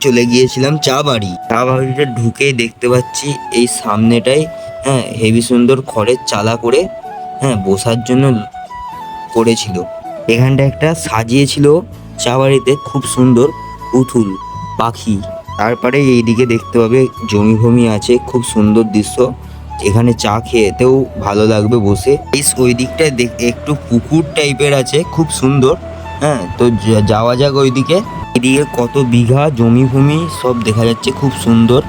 চলে গিয়েছিলাম চা বাড়িটা ঢুকেই দেখতে পাচ্ছি এই সামনেটাই হেভি সুন্দর খড়ের চালা করে বসার জন্য করেছিল। এখানটা একটা সাজিয়েছিল চা বাড়িতে খুব সুন্দর পুতুল পাখি। তারপরে এইদিকে দেখতে পাবে জমি ফমি আছে, খুব সুন্দর দৃশ্য। এখানে চা খেতেও ভালো লাগবে বসে। ওই দিকটায় একটু পুকুর টাইপের আছে, খুব সুন্দর। তো যাওয়া যাক ওইদিকে। এদিকে কত বিঘা জমি ভূমি সব দেখা যাচ্ছে, খুব সুন্দর।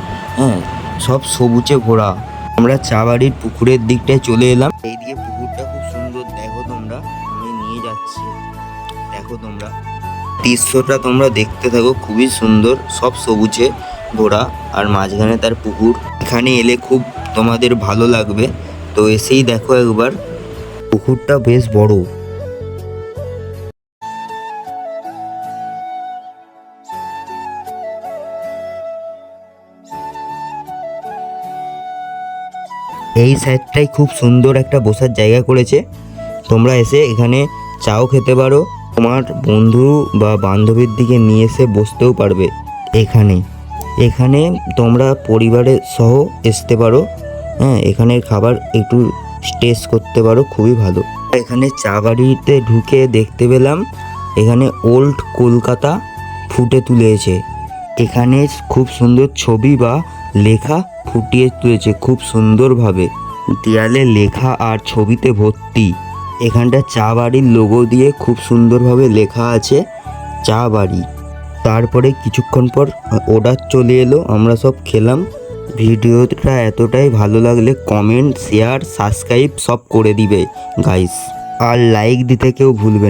সব সবুজে ভরা। আমরা চা বাড়ির পুকুরের দিকটায় চলে এলাম। এইদিকে পুকুরটা খুব সুন্দর, দেখো তোমরা, আমি নিয়ে যাচ্ছি, দেখো তোমরা দৃশ্যটা তোমরা দেখতে থাকো, খুবই সুন্দর, সব সবুজে ভরা আর মাঝখানে তার পুকুর। এখানে এলে খুব তোমাদের ভালো লাগবে, তো এসেই দেখো একবার। পুকুরটা বেশ বড়। এই সাইডটাই খুব সুন্দর একটা বসার জায়গা করেছে। তোমরা এসে এখানে চাও খেতে পারো, তোমার বন্ধু বা বান্ধবীর দিকে নিয়ে এসে বসতেও পারবে। এখানে তোমরা পরিবারের সহ আসতে পারো। এখানের খাবার একটু টেস্ট করতে পারো, খুবই ভালো। এখানে চা বাড়িতে ঢুকে দেখতে পেলাম এখানে ওল্ড কলকাতা ফুটে তুলেছে। এখানে খুব সুন্দর ছবি বা লেখা ফুটিয়ে তুলেছে খুব সুন্দরভাবে। দেয়ালে লেখা আর ছবিতে ভর্তি। এখানটা চা বাড়ির লোগো দিয়ে খুব সুন্দরভাবে লেখা আছে চা বাড়ি। তারপরে কিছুক্ষণ পর অর্ডার চলে এলো, আমরা সব খেলাম। ভিডিওটা এতটাই ভালো লাগলে কমেন্ট, শেয়ার, সাবস্ক্রাইব সব করে দিবে গাইস, আর লাইক দিতে কেউ ভুলবেন।